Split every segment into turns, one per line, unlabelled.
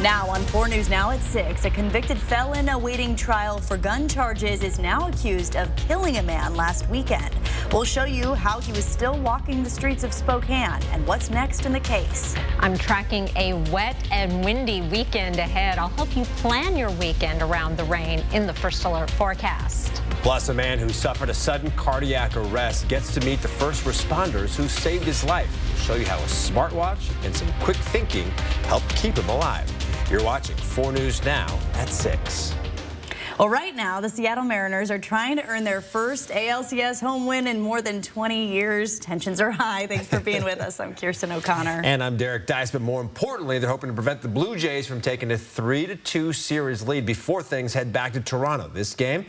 Now on 4 News Now at 6, a convicted felon awaiting trial for gun charges is now accused of killing a man last weekend. We'll show you how he was still walking the streets of Spokane and what's next in the case.
I'm tracking a wet and windy weekend ahead. I'll help you plan your weekend around the rain in the First Alert forecast.
Plus, a man who suffered a sudden cardiac arrest gets to meet the first responders who saved his life. We'll show you how a smartwatch and some quick thinking helped keep him alive. You're watching 4 News Now at 6.
Well, right now, the Seattle Mariners are trying to earn their first ALCS home win in more than 20 years. Tensions are high. Thanks for being with us. I'm Kirsten O'Connor.
And I'm Derek Dice, but more importantly, they're hoping to prevent the Blue Jays from taking a 3-2 series lead before things head back to Toronto. This game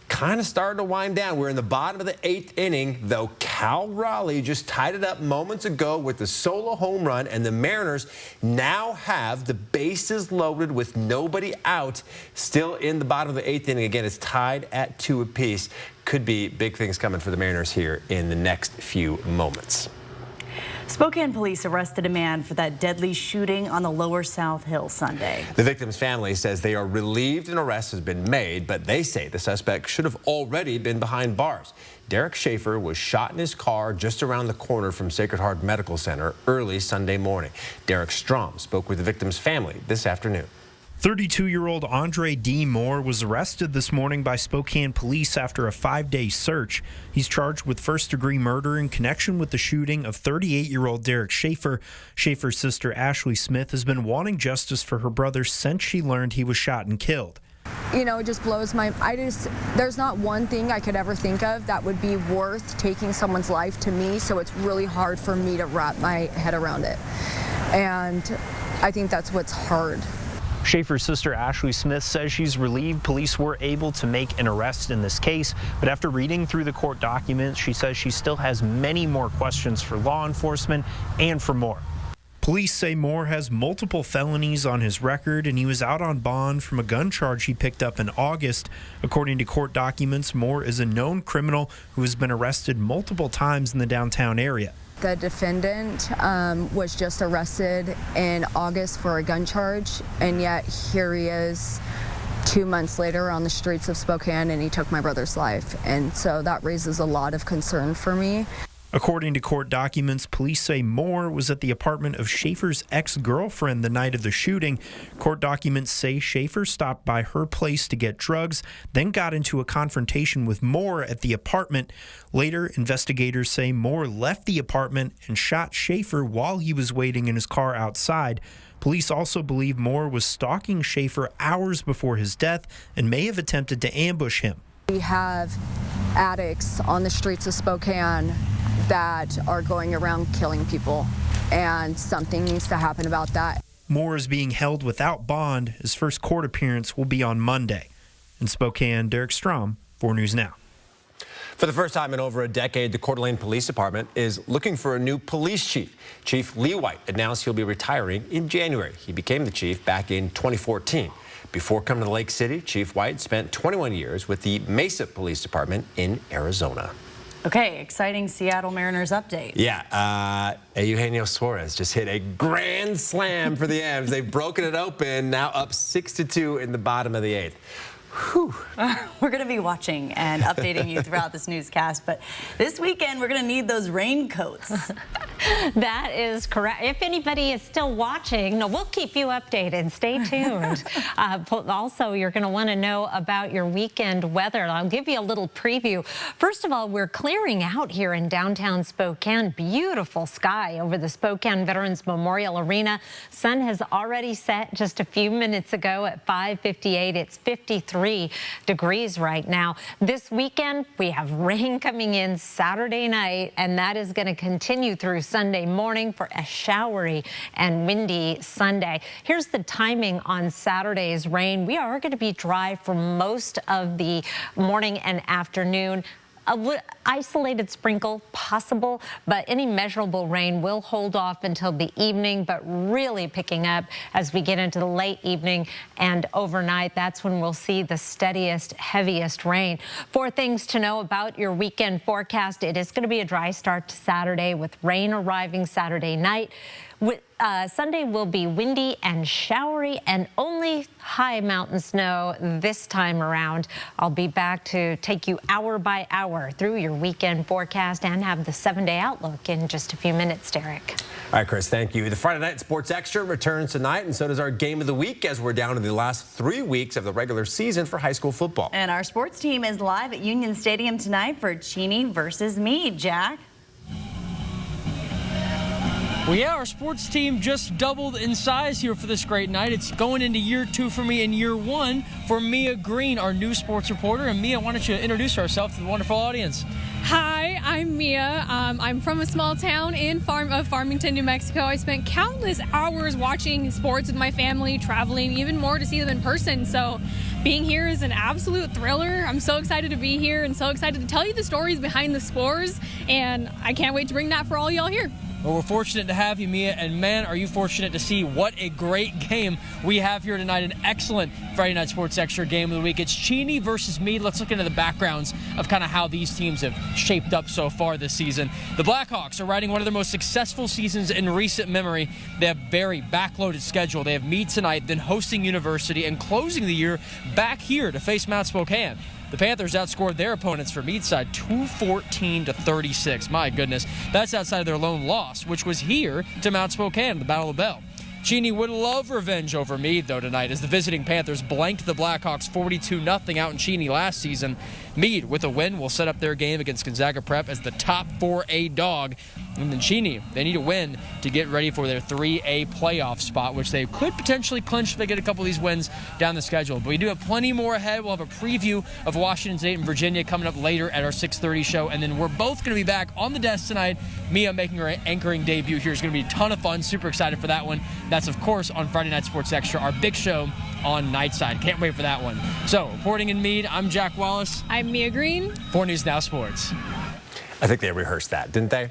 kind of starting to wind down. We're in the bottom of the 8th inning, though Cal Raleigh just tied it up moments ago with the solo home run, and the Mariners now have the bases loaded with nobody out, still in the bottom of the 8th inning. Again, it's tied at 2 apiece. Could be big things coming for the Mariners here in the next few moments.
Spokane police arrested a man for that deadly shooting on the Lower South Hill Sunday.
The victim's family says they are relieved an arrest has been made, but they say the suspect should have already been behind bars. Derek Schaefer was shot in his car just around the corner from Sacred Heart Medical Center early Sunday morning. Derek Strom spoke with the victim's family this afternoon.
32-year-old Andre D. Moore was arrested this morning by Spokane police after a 5-day search. He's charged with first-degree murder in connection with the shooting of 38-year-old Derek Schaefer. Schaefer's sister Ashley Smith has been wanting justice for her brother since she learned he was shot and killed.
You know, it just blows my, there's not one thing I could ever think of that would be worth taking someone's life to me, so it's really hard for me to wrap my head around it. And I think that's what's hard.
Schaefer's sister Ashley Smith says she's relieved police were able to make an arrest in this case, but after reading through the court documents, she says she still has many more questions for law enforcement and for Moore.
Police say Moore has multiple felonies on his record, and he was out on bond from a gun charge he picked up in August. According to court documents, Moore is a known criminal who has been arrested multiple times in the downtown area.
The defendant was just arrested in August for a gun charge, and yet here he is 2 months later on the streets of Spokane, and he took my brother's life. And so that raises a lot of concern for me.
According to court documents, police say Moore was at the apartment of Schaefer's ex-girlfriend the night of the shooting. Court documents say Schaefer stopped by her place to get drugs, then got into a confrontation with Moore at the apartment. Later, investigators say Moore left the apartment and shot Schaefer while he was waiting in his car outside. Police also believe Moore was stalking Schaefer hours before his death and may have attempted to ambush him.
We have addicts on the streets of Spokane that are going around killing people, and something needs to happen about that.
Moore is being held without bond. His first court appearance will be on Monday. In Spokane, Derek Strom, 4 News Now.
For the first time in over a decade, the Coeur d'Alene Police Department is looking for a new police chief. Chief Lee White announced he'll be retiring in January. He became the chief back in 2014. Before coming to Lake City, Chief White spent 21 years with the Mesa Police Department in Arizona.
Okay, exciting Seattle Mariners update.
Yeah, Eugenio Suarez just hit a grand slam for the M's. They've broken it open, now up 6-2 in the bottom of the 8th. Whew.
We're going to be watching and updating you throughout this newscast, but this weekend we're going to need those raincoats.
That is correct. If anybody is still watching, no, we'll keep you updated. Stay tuned. Also, you're going to want to know about your weekend weather. I'll give you a little preview. First of all, we're clearing out here in downtown Spokane. Beautiful sky over the Spokane Veterans Memorial Arena. Sun has already set just a few minutes ago at 5:58. It's 53 degrees right now. This weekend, we have rain coming in Saturday night, and that is going to continue through Sunday morning for a showery and windy Sunday. Here's the timing on Saturday's rain. We are going to be dry for most of the morning and afternoon. Isolated sprinkle possible, but any measurable rain will hold off until the evening, but really picking up as we get into the late evening and overnight. That's when we'll see the steadiest, heaviest rain. 4 things to know about your weekend forecast. It is going to be a dry start to Saturday with rain arriving Saturday night. Sunday will be windy and showery and only high mountain snow this time around. I'll be back to take you hour by hour through your weekend forecast and have the 7-day outlook in just a few minutes, Derek.
All right, Chris, thank you. The Friday Night Sports Extra returns tonight, and so does our Game of the Week as we're down to the last 3 weeks of the regular season for high school football.
And our sports team is live at Union Stadium tonight for Cheney versus Meade. Jack?
Well, yeah, our sports team just doubled in size here for this great night. It's going into year 2 for me and year 1 for Mia Green, our new sports reporter. And Mia, why don't you introduce yourself to the wonderful audience?
Hi, I'm Mia. I'm from a small town in Farmington, New Mexico. I spent countless hours watching sports with my family, traveling even more to see them in person. So being here is an absolute thriller. I'm so excited to be here and so excited to tell you the stories behind the scores. And I can't wait to bring that for all y'all here.
Well, we're fortunate to have you, Mia, and man, are you fortunate to see what a great game we have here tonight. An excellent Friday Night Sports Extra game of the week. It's Cheney versus Meade. Let's look into the backgrounds of kind of how these teams have shaped up so far this season. The Blackhawks are riding one of their most successful seasons in recent memory. They have a very backloaded schedule. They have Meade tonight, then hosting University, and closing the year back here to face Mount Spokane. The Panthers outscored their opponents for Meade's side 214-36. My goodness, that's outside of their lone loss, which was here to Mount Spokane, the Battle of the Bell. Cheney would love revenge over Meade, though, tonight, as the visiting Panthers blanked the Blackhawks 42-0 out in Cheney last season. Meade, with a win, will set up their game against Gonzaga Prep as the top 4A dog. And then Cheney, they need a win to get ready for their 3A playoff spot, which they could potentially clinch if they get a couple of these wins down the schedule. But we do have plenty more ahead. We'll have a preview of Washington State and Virginia coming up later at our 6:30 show. And then we're both going to be back on the desk tonight. Mia making her anchoring debut here is going to be a ton of fun. Super excited for that one. That's, of course, on Friday Night Sports Extra, our big show on Nightside. Can't wait for that one. So, reporting in Meade, I'm Jack Wallace.
I'm Mia Green.
4 News Now Sports.
I think they rehearsed that, didn't they?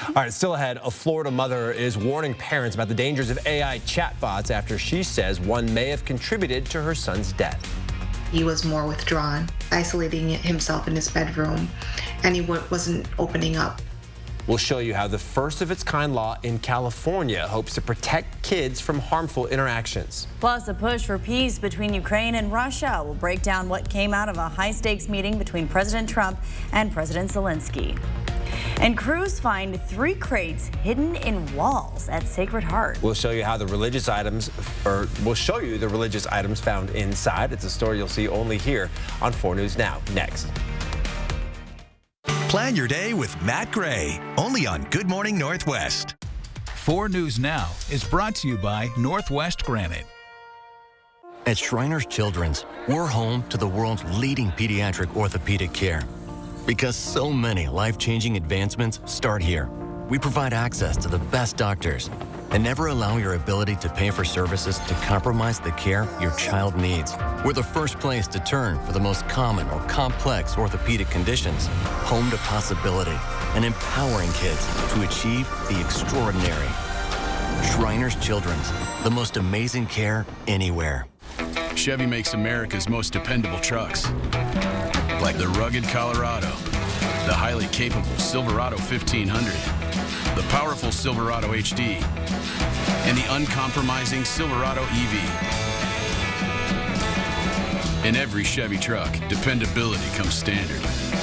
All right, still ahead, a Florida mother is warning parents about the dangers of AI chatbots after she says one may have contributed to her son's death.
He was more withdrawn, isolating himself in his bedroom, and he wasn't opening up.
We'll show you how the first of its kind law in California hopes to protect kids from harmful interactions.
Plus, a push for peace between Ukraine and Russia. We'll break down what came out of a high-stakes meeting between President Trump and President Zelensky. And crews find 3 crates hidden in walls at Sacred Heart.
We'll show you how the religious items, found inside. It's a story you'll see only here on 4 News Now. Next.
Plan your day with Matt Gray, only on Good Morning Northwest.
4 News Now is brought to you by Northwest Granite.
At Shriners Children's, we're home to the world's leading pediatric orthopedic care. Because so many life-changing advancements start here. We provide access to the best doctors and never allow your ability to pay for services to compromise the care your child needs. We're the first place to turn for the most common or complex orthopedic conditions. Home to possibility and empowering kids to achieve the extraordinary. Shriners Children's, the most amazing care anywhere.
Chevy makes America's most dependable trucks. Like the rugged Colorado, the highly capable Silverado 1500, the powerful Silverado HD, and the uncompromising Silverado EV. In every Chevy truck, dependability comes standard.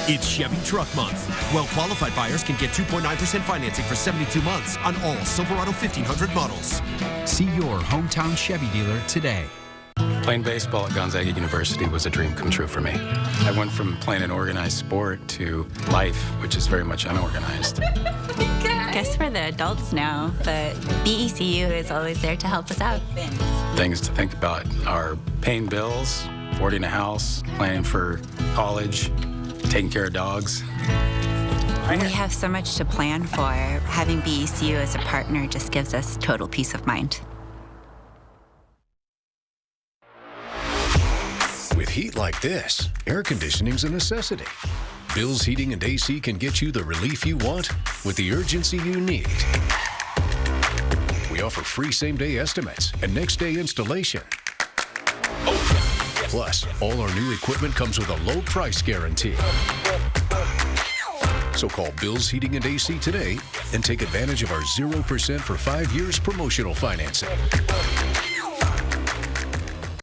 It's Chevy Truck Month. Well-qualified buyers can get 2.9% financing for 72 months on all Silverado 1500 models.
See your hometown Chevy dealer today.
Playing baseball at Gonzaga University was a dream come true for me. I went from playing an organized sport to life, which is very much unorganized.
Guess we're the adults now, but BECU is always there to help us out.
Things to think about are paying bills, boarding a house, planning for college, taking care of dogs.
We have so much to plan for. Having BECU as a partner just gives us total peace of mind.
With heat like this, air conditioning's a necessity. Bill's Heating and AC can get you the relief you want with the urgency you need. We offer free same-day estimates and next-day installation. Plus, all our new equipment comes with a low price guarantee. So call Bill's Heating and AC today and take advantage of our 0% for 5 years promotional financing.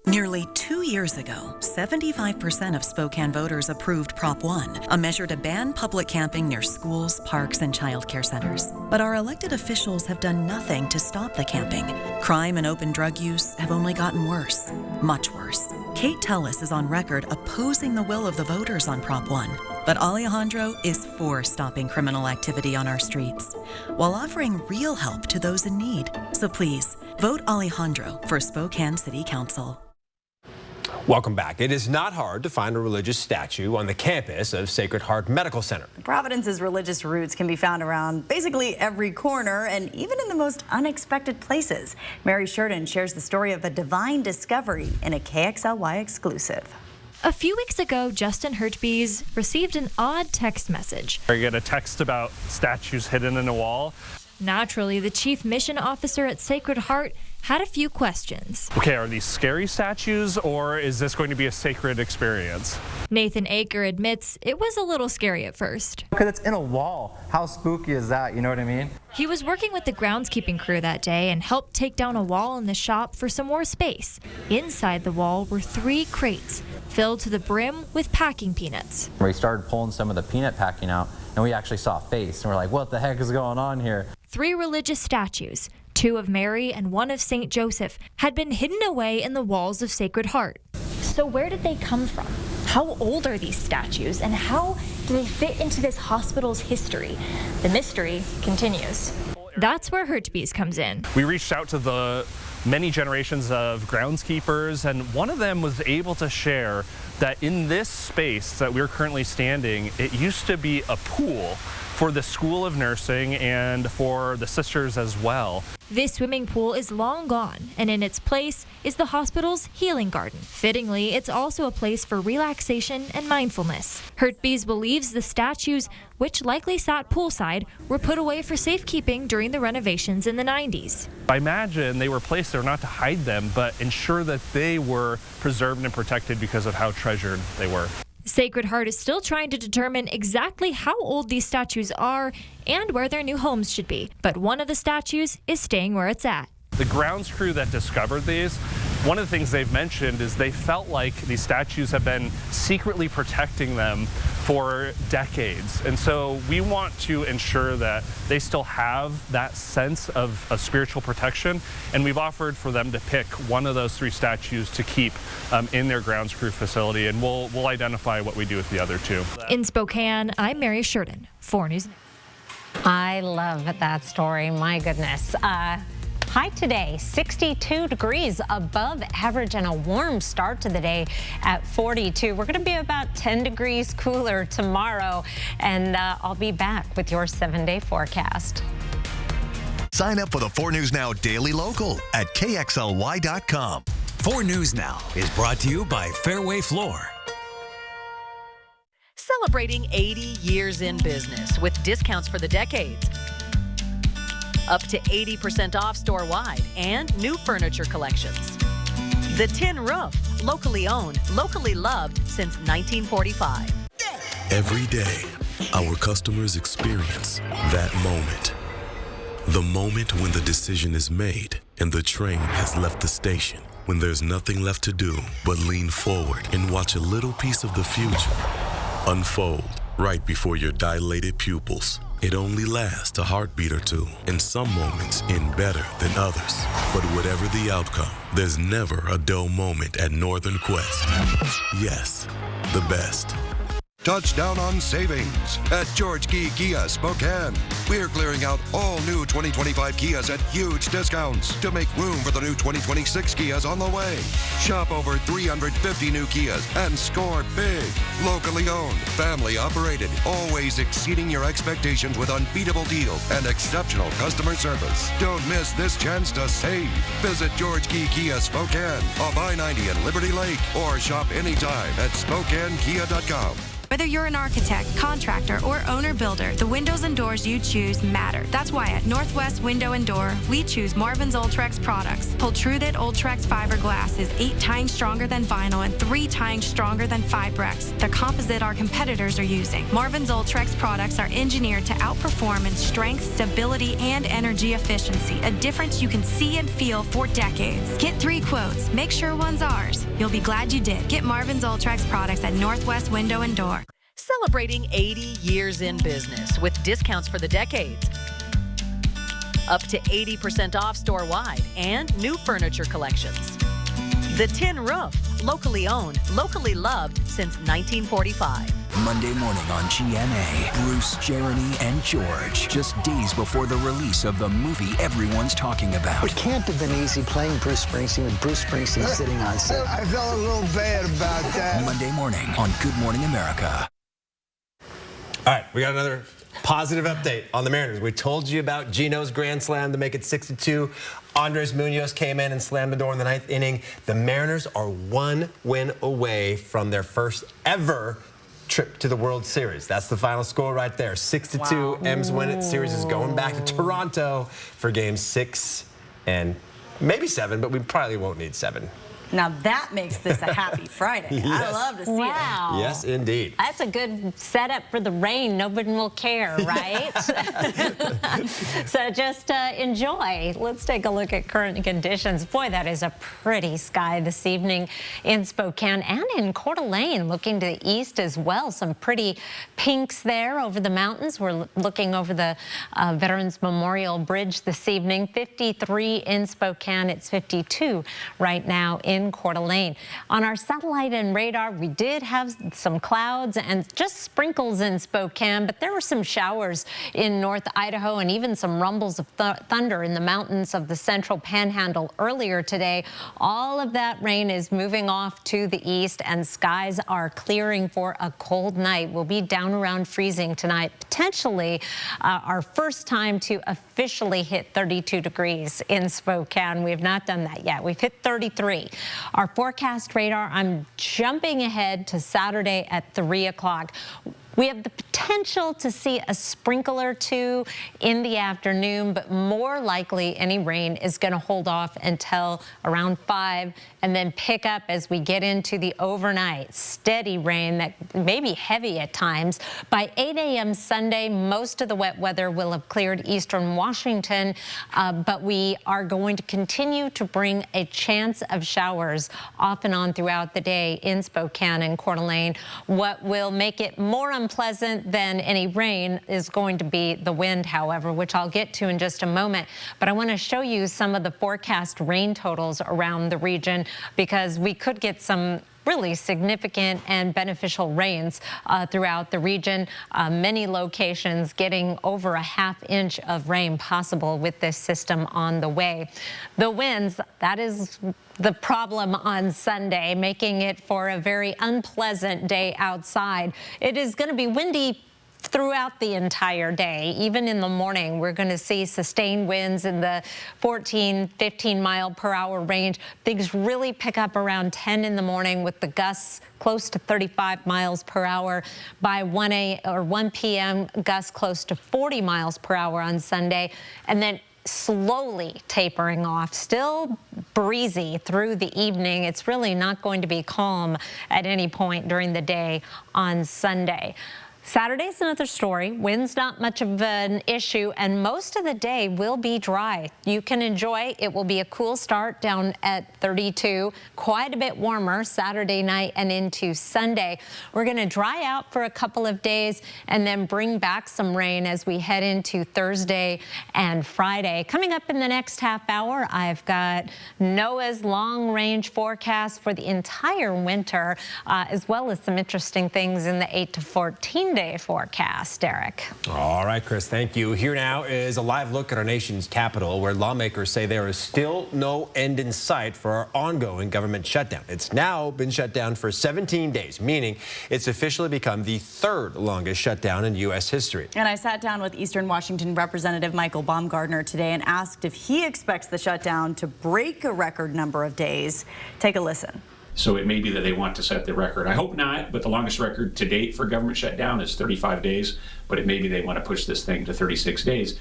Nearly 2 years ago, 75% of Spokane voters approved Prop 1, a measure to ban public camping near schools, parks, and childcare centers. But our elected officials have done nothing to stop the camping. Crime and open drug use have only gotten worse, much worse. Kate Tellis is on record opposing the will of the voters on Prop 1. But Alejandro is for stopping criminal activity on our streets, while offering real help to those in need. So please, vote Alejandro for Spokane City Council.
Welcome back. It is not hard to find a religious statue on the campus of Sacred Heart Medical Center.
Providence's religious roots can be found around basically every corner and even in the most unexpected places. Mary Sheridan shares the story of a divine discovery in a KXLY exclusive.
A few weeks ago, Justin Hurtbise received an odd text message.
I get a text about statues hidden in a wall.
Naturally, the chief mission officer at Sacred Heart had a few questions.
Okay, are these scary statues or is this going to be a sacred experience?
Nathan Aker admits it was a little scary at first.
Because it's in a wall. How spooky is that? You know what I mean?
He was working with the groundskeeping crew that day and helped take down a wall in the shop for some more space. Inside the wall were 3 crates filled to the brim with packing peanuts.
We started pulling some of the peanut packing out and we actually saw a face and we're like, what the heck is going on here?
3 religious statues, 2 of Mary and 1 of St. Joseph, had been hidden away in the walls of Sacred Heart.
So where did they come from? How old are these statues and how do they fit into this hospital's history? The mystery continues.
That's where Hurtbise comes in.
We reached out to the many generations of groundskeepers, and one of them was able to share that in this space that we're currently standing, it used to be a pool for the School of Nursing and for the sisters as well.
This swimming pool is long gone, and in its place is the hospital's healing garden. Fittingly, it's also a place for relaxation and mindfulness. Hurtbise believes the statues, which likely sat poolside, were put away for safekeeping during the renovations in the 90s.
I imagine they were placed there not to hide them, but ensure that they were preserved and protected because of how treasured they were.
Sacred Heart is still trying to determine exactly how old these statues are and where their new homes should be, but one of the statues is staying where it's at.
The grounds crew that discovered these, one of the things they've mentioned is they felt like these statues have been secretly protecting them for decades. And so we want to ensure that they still have that sense of spiritual protection. And we've offered for them to pick one of those 3 statues to keep in their grounds crew facility. And we'll identify what we do with the other 2.
In Spokane, I'm Mary Sheridan, 4 News.
I love that story. My goodness. High today, 62 degrees above average and a warm start to the day at 42. We're going to be about 10 degrees cooler tomorrow, and I'll be back with your 7-day forecast.
Sign up for the 4 News Now Daily Local at KXLY.com.
4 News Now is brought to you by Fairway Floor.
Celebrating 80 years in business with discounts for the decades. Up to 80% off store-wide and new furniture collections. The Tin Roof, locally owned, locally loved since 1945.
Every day, our customers experience that moment. The moment when the decision is made and the train has left the station. When there's nothing left to do but lean forward and watch a little piece of the future unfold right before your dilated pupils. It only lasts a heartbeat or 2, and some moments end better than others. But whatever the outcome, there's never a dull moment at Northern Quest. Yes, the best.
Touchdown on savings at George Key Kia Spokane. We're clearing out all new 2025 Kias at huge discounts to make room for the new 2026 Kias on the way. Shop over 350 new Kias and score big. Locally owned, family operated, always exceeding your expectations with unbeatable deals and exceptional customer service. Don't miss this chance to save. Visit George Key Kia Spokane off I-90 and Liberty Lake or shop anytime at SpokaneKia.com.
Whether you're an architect, contractor, or owner-builder, the windows and doors you choose matter. That's why at Northwest Window and Door, we choose Marvin's Ultrex products. Pultruded Ultrex fiberglass is 8 times stronger than vinyl and 3 times stronger than Fibrex, the composite our competitors are using. Marvin's Ultrex products are engineered to outperform in strength, stability, and energy efficiency, a difference you can see and feel for decades. Get 3 quotes. Make sure one's ours. You'll be glad you did. Get Marvin's Ultrex products at Northwest Window and Door.
Celebrating 80 years in business with discounts for the decades. Up to 80% off store-wide and new furniture collections. The Tin Roof, locally owned, locally loved since 1945.
Monday morning on GMA, Bruce, Jeremy, and George, just days before the release of the movie everyone's talking about.
It can't have been easy playing Bruce Springsteen with Bruce Springsteen sitting on set. I felt a little bad about that.
Monday morning on Good Morning America.
All right, we got another positive update on the Mariners. We told you about Gino's grand slam to make it 6-2. Andres Munoz came in and slammed the door in the 9th inning. The Mariners are 1 win away from their first ever trip to the World Series. That's the final score right there. 6-2. M's win it. Series is going back to Toronto for games 6 and maybe 7, but we probably won't need 7.
Now that makes this a happy Friday.
Yes.
I love to see it.
Yes, indeed.
That's a good setup for the rain. No one will care, right? So just enjoy. Let's take a look at current conditions. Boy, that is a pretty sky this evening in Spokane and in Coeur d'Alene. Looking to the east as well. Some pretty pinks there over the mountains. We're looking over the Veterans Memorial Bridge this evening. 53 in Spokane. It's 52 right now in Coeur d'Alene. On our satellite and radar, we did have some clouds and just sprinkles in Spokane, but there were some showers in North Idaho and even some rumbles of thunder in the mountains of the central panhandle earlier today. All of that rain is moving off to the east and skies are clearing for a cold night. We'll be down around freezing tonight, potentially our first time to officially hit 32 degrees in Spokane. We have not done that yet. We've hit 33. Our forecast radar, I'm jumping ahead to Saturday at 3 o'clock. We have the potential to see a sprinkle or two in the afternoon, but more likely any rain is going to hold off until around 5 and then pick up as we get into the overnight. Steady rain that may be heavy at times. By 8 a.m. Sunday, most of the wet weather will have cleared eastern Washington, but we are going to continue to bring a chance of showers off and on throughout the day in Spokane and Coeur d'Alene. What will make it more unpleasant than any rain is going to be the wind, however, which I'll get to in just a moment. But I want to show you some of the forecast rain totals around the region because we could get some really significant and beneficial rains throughout the region. Many locations getting over a ½ inch of rain possible with this system on the way. The winds, that is the problem on Sunday, making it for a very unpleasant day outside. It is going to be windy throughout the entire day. Even in the morning, we're going to see sustained winds in the 14, 15 mile per hour range. Things really pick up around 10 in the morning with the gusts close to 35 miles per hour. By 1 p.m., gusts close to 40 miles per hour on Sunday. And then slowly tapering off, still breezy through the evening. It's really not going to be calm at any point during the day on Sunday. Saturday's another story. Wind's not much of an issue, and most of the day will be dry. You can enjoy. It will be a cool start down at 32, quite a bit warmer Saturday night and into Sunday. We're going to dry out for a couple of days and then bring back some rain as we head into Thursday and Friday. Coming up in the next half hour, I've got NOAA's long-range forecast for the entire winter, as well as some interesting things in the 8 to 14 day forecast. Derek.
All right, Chris, thank you. Here now is a live look at our nation's capital, where lawmakers say there is still no end in sight for our ongoing government shutdown. It's now been shut down for 17 days, meaning it's officially become the 3rd longest shutdown in U.S. history.
And I sat down with Eastern Washington Representative Michael Baumgardner today and asked if he expects the shutdown to break a record number of days. Take a listen.
So it may be that they want to set the record. I hope not, but the longest record to date for government shutdown is 35 days, but it may be they want to push this thing to 36 days.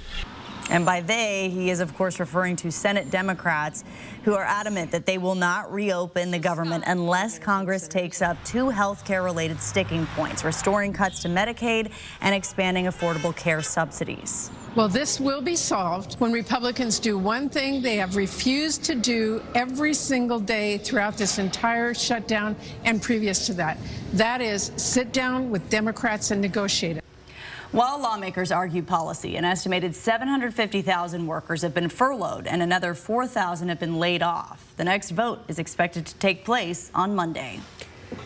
And by they, he is, of course, referring to Senate Democrats who are adamant that they will not reopen the government unless Congress takes up two health care-related sticking points, restoring cuts to Medicaid and expanding affordable care subsidies.
Well, this will be solved when Republicans do one thing they have refused to do every single day throughout this entire shutdown and previous to that. That is sit down with Democrats and negotiate it.
While lawmakers argue policy, an estimated 750,000 workers have been furloughed and another 4,000 have been laid off. The next vote is expected to take place on Monday.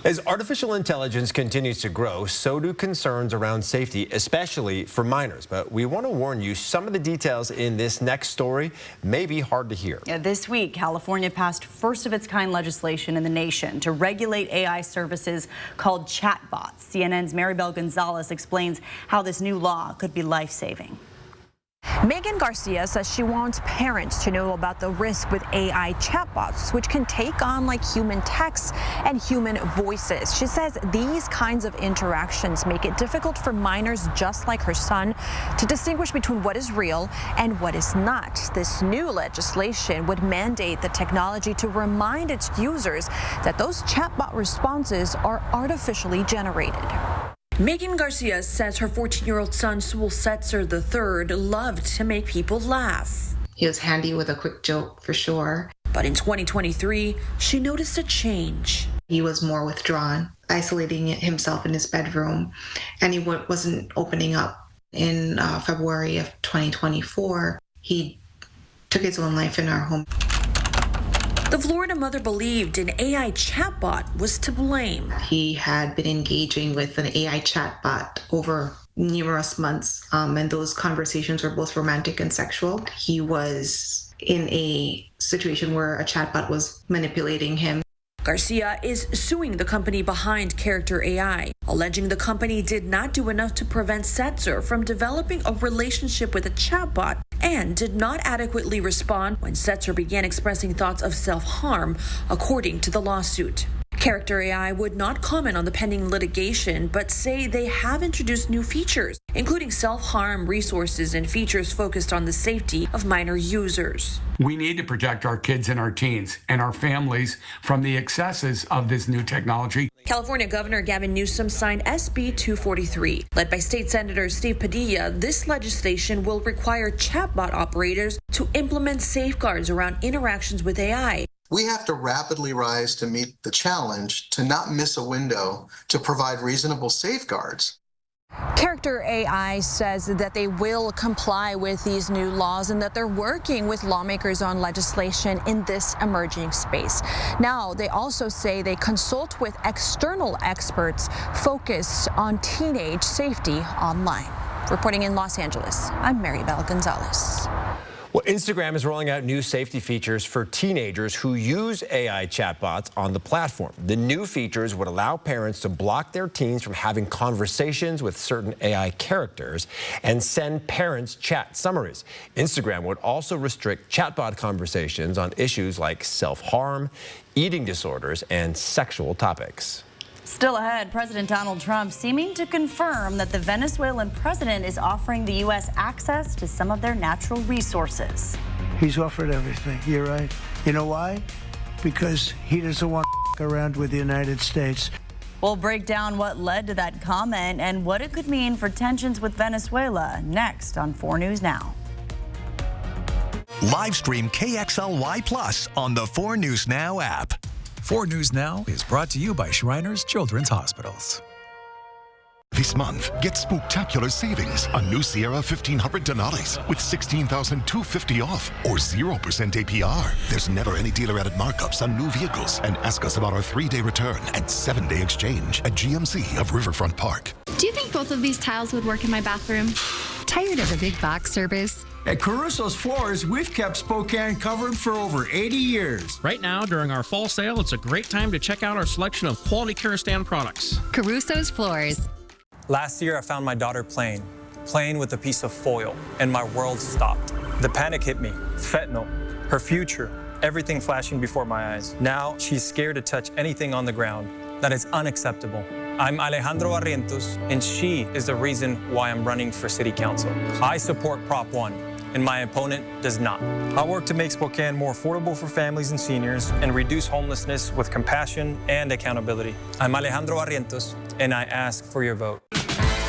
As artificial intelligence continues to grow, so do concerns around safety, especially for minors. But we want to warn you, some of the details in this next story may be hard to hear.
This week, California passed first-of-its-kind legislation in the nation to regulate AI services called chatbots. CNN's Maribel Gonzalez explains how this new law could be life-saving.
Megan Garcia says she wants parents to know about the risk with AI chatbots, which can take on like human texts and human voices. She says these kinds of interactions make it difficult for minors just like her son to distinguish between what is real and what is not. This new legislation would mandate the technology to remind its users that those chatbot responses are artificially generated.
Megan Garcia says her 14-year-old son, Sewell Setzer III, loved to make people laugh.
He was handy with a quick joke, for sure.
But in 2023, she noticed a change.
He was more withdrawn, isolating himself in his bedroom, and he wasn't opening up. In February of 2024, he took his own life in our home.
The Florida mother believed an AI chatbot was to blame.
He had been engaging with an AI chatbot over numerous months, and those conversations were both romantic and sexual. He was in a situation where a chatbot was manipulating him.
Garcia is suing the company behind Character AI, alleging the company did not do enough to prevent Setzer from developing a relationship with a chatbot and did not adequately respond when Setzer began expressing thoughts of self-harm, according to the lawsuit. Character AI would not comment on the pending litigation, but say they have introduced new features, including self-harm resources and features focused on the safety of minor users.
We need to protect our kids and our teens and our families from the excesses of this new technology.
California Governor Gavin Newsom signed SB 243. Led by State Senator Steve Padilla, this legislation will require chatbot operators to implement safeguards around interactions with AI.
We have to rapidly rise to meet the challenge to not miss a window to provide reasonable safeguards.
Character AI says that they will comply with these new laws and that they're working with lawmakers on legislation in this emerging space. Now, they also say they consult with external experts focused on teenage safety online. Reporting in Los Angeles, I'm Maribel Gonzalez.
Well, Instagram is rolling out new safety features for teenagers who use AI chatbots on the platform. The new features would allow parents to block their teens from having conversations with certain AI characters and send parents chat summaries. Instagram would also restrict chatbot conversations on issues like self-harm, eating disorders, and sexual topics.
Still ahead, President Donald Trump seeming to confirm that the Venezuelan president is offering the U.S. access to some of their natural resources.
He's offered everything. You're right. You know why? Because he doesn't want to around with the United States.
We'll break down what led to that comment and what it could mean for tensions with Venezuela next on 4 News Now.
Live stream KXLY Plus on the 4 News Now app.
4 News Now is brought to you by Shriners Children's Hospitals.
This month, get spooktacular savings on new Sierra 1500 Denales with $16,250 off or 0% APR. There's never any dealer-added markups on new vehicles. And ask us about our 3-day return and 7-day exchange at GMC of Riverfront Park.
Do you think both of these tiles would work in my bathroom? Tired of a big box service?
At Caruso's Floors, we've kept Spokane covered for over 80 years.
Right now, during our fall sale, it's a great time to check out our selection of quality Karastan products.
Caruso's Floors.
Last year, I found my daughter playing with a piece of foil, and my world stopped. The panic hit me. Fentanyl, her future, everything flashing before my eyes. Now she's scared to touch anything on the ground. That is unacceptable. I'm Alejandro Barrientos, and she is the reason why I'm running for city council. I support Prop 1, and my opponent does not. I work to make Spokane more affordable for families and seniors and reduce homelessness with compassion and accountability. I'm Alejandro Barrientos, and I ask for your vote.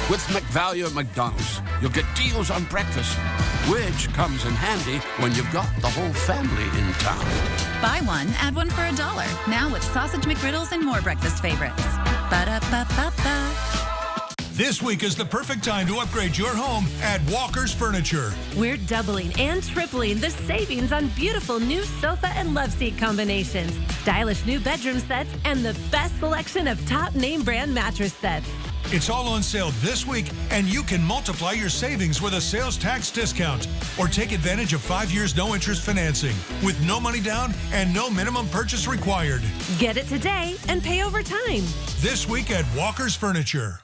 With McValue at McDonald's, you'll get deals on breakfast, which comes in handy when you've got the whole family in town.
Buy one, add one for $1. Now with Sausage McGriddles and more breakfast favorites. Ba-da-ba-ba-ba.
This week is the perfect time to upgrade your home at Walker's Furniture.
We're doubling and tripling the savings on beautiful new sofa and love seat combinations, stylish new bedroom sets, and the best selection of top name brand mattress sets.
It's all on sale this week, and you can multiply your savings with a sales tax discount or take advantage of 5 years no-interest financing with no money down and no minimum purchase required.
Get it today and pay over time.
This week at Walker's Furniture.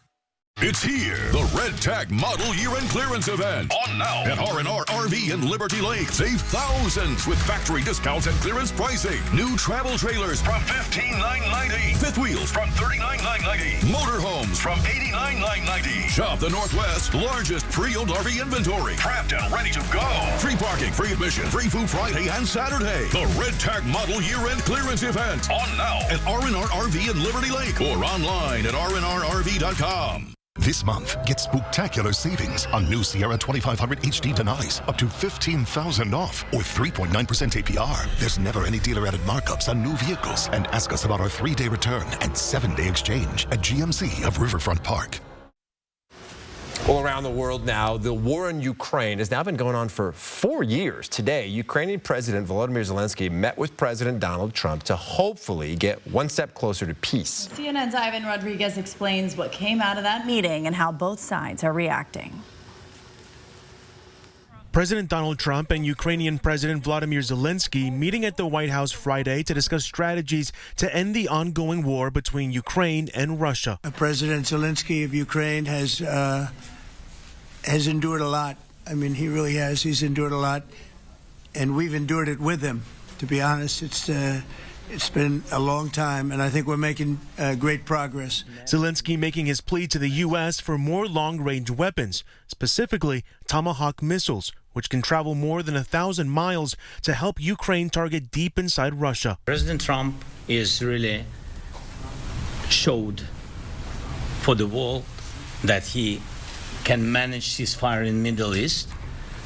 It's here, the Red Tag Model Year-End Clearance Event. On now at R&R RV in Liberty Lake. Save thousands with factory discounts and clearance pricing. New travel trailers from $15,990. Fifth wheels from $39,990. Motorhomes from $89,990. Shop the Northwest's largest pre-owned RV inventory. Prepped and ready to go. Free parking, free admission, free food Friday and Saturday. The Red Tag Model Year-End Clearance Event. On now at R&R RV in Liberty Lake or online at rnrrv.com.
This month, get spectacular savings on new Sierra 2500 HD Denais, up to $15,000 off or 3.9% APR. There's never any dealer-added markups on new vehicles. And ask us about our 3-day return and 7-day exchange at GMC of Riverfront Park.
Well, around the world now, the war in Ukraine has now been going on for 4 years. Today, Ukrainian President Volodymyr Zelensky met with President Donald Trump to hopefully get one step closer to peace.
CNN's Ivan Rodriguez explains what came out of that meeting and how both sides are reacting.
President Donald Trump and Ukrainian President Volodymyr Zelensky meeting at the White House Friday to discuss strategies to end the ongoing war between Ukraine and Russia.
President Zelensky of Ukraine has endured a lot. I mean, he really has. He's endured a lot, and we've endured it with him. To be honest, it's been a long time, and I think we're making great progress.
Zelensky making his plea to the U.S. for more long-range weapons, specifically Tomahawk missiles, which can travel more than 1,000 miles to help Ukraine target deep inside Russia.
President Trump is really showed for the world that he can manage ceasefire in the Middle East,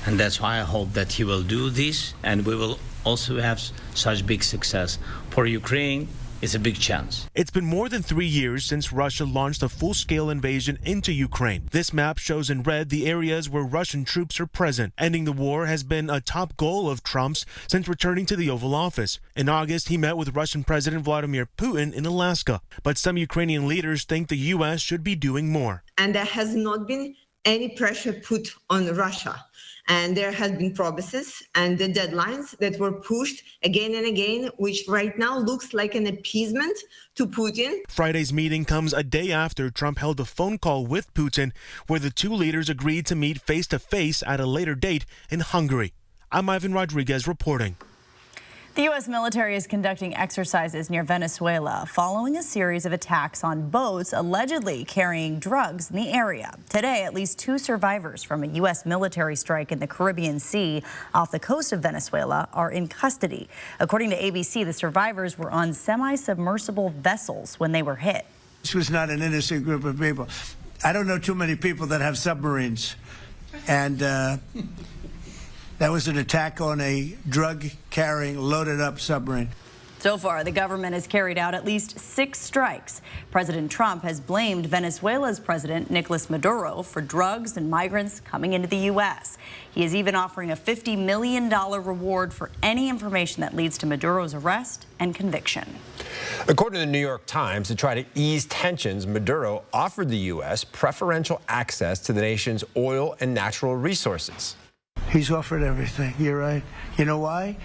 and that's why I hope that he will do this, and we will also have such big success. For Ukraine, it's a big chance.
It's been more than 3 years since Russia launched a full-scale invasion into Ukraine. This map shows in red the areas where Russian troops are present. Ending the war has been a top goal of Trump's since returning to the Oval Office. In August, he met with Russian President Vladimir Putin in Alaska. But some Ukrainian leaders think the U.S. should be doing more.
And there has not been any pressure put on Russia. And there has been promises and the deadlines that were pushed again and again, which right now looks like an appeasement to Putin.
Friday's meeting comes a day after Trump held a phone call with Putin, where the two leaders agreed to meet face-to-face at a later date in Hungary. I'm Ivan Rodriguez reporting.
The U.S. military is conducting exercises near Venezuela following a series of attacks on boats allegedly carrying drugs in the area. Today, at least 2 survivors from a U.S. military strike in the Caribbean Sea off the coast of Venezuela are in custody. According to ABC, the survivors were on semi-submersible vessels when they were hit.
This was not an innocent group of people. I don't know too many people that have submarines. And that was an attack on a drug-carrying, loaded-up submarine.
So far, the government has carried out at least 6 strikes. President Trump has blamed Venezuela's president, Nicolas Maduro, for drugs and migrants coming into the U.S. He is even offering a $50 million reward for any information that leads to Maduro's arrest and conviction.
According to the New York Times, to try to ease tensions, Maduro offered the U.S. preferential access to the nation's oil and natural resources.
He's offered everything. You're right. You know why?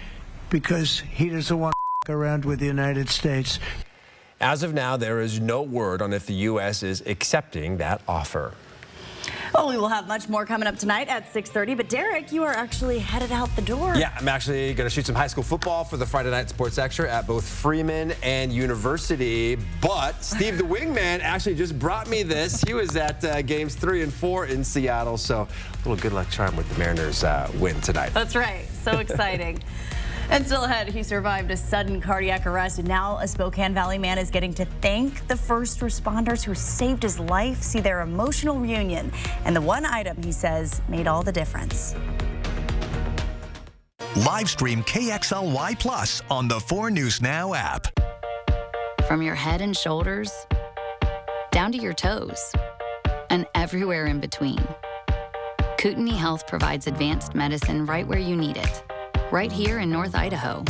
Because he doesn't want to around with the United States.
As of now, there is no word on if the U.S. is accepting that offer.
Well, we will have much more coming up tonight at 6:30. But Derek, you are actually headed out the door.
Yeah, I'm actually going to shoot some high school football for the Friday Night Sports Extra at both Freeman and University. But Steve the Wingman actually just brought me this. He was at games 3 and 4 in Seattle. So a little good luck charm with the Mariners win tonight.
That's right. So exciting. And still ahead, he survived a sudden cardiac arrest, and now a Spokane Valley man is getting to thank the first responders who saved his life, see their emotional reunion, and the one item he says made all the difference.
Live stream KXLY Plus on the 4 News Now app.
From your head and shoulders, down to your toes, and everywhere in between. Kootenai Health provides advanced medicine right where you need it. Right here in North Idaho.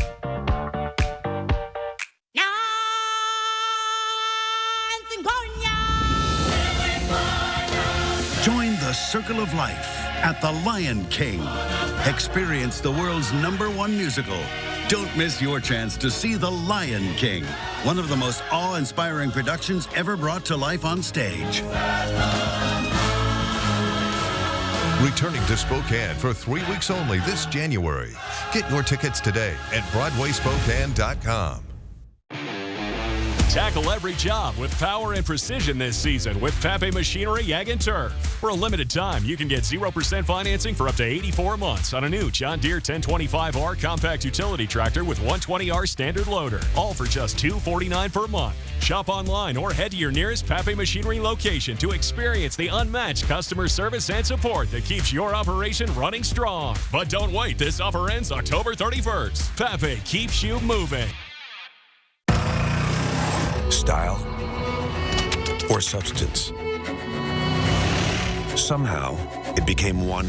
Join the Circle of Life at the Lion King. Experience the world's #1 musical. Don't miss your chance to see The Lion King, one of the most awe-inspiring productions ever brought to life on stage.
Returning to Spokane for 3 weeks only this January. Get your tickets today at BroadwaySpokane.com.
Tackle every job with power and precision this season with Pape Machinery Ag and Turf. For a limited time, you can get 0% financing for up to 84 months on a new John Deere 1025R compact utility tractor with 120R standard loader. All for just $249 per month. Shop online or head to your nearest Pape Machinery location to experience the unmatched customer service and support that keeps your operation running strong. But don't wait. This offer ends October 31st. Pape keeps you moving.
Style or substance. Somehow, it became one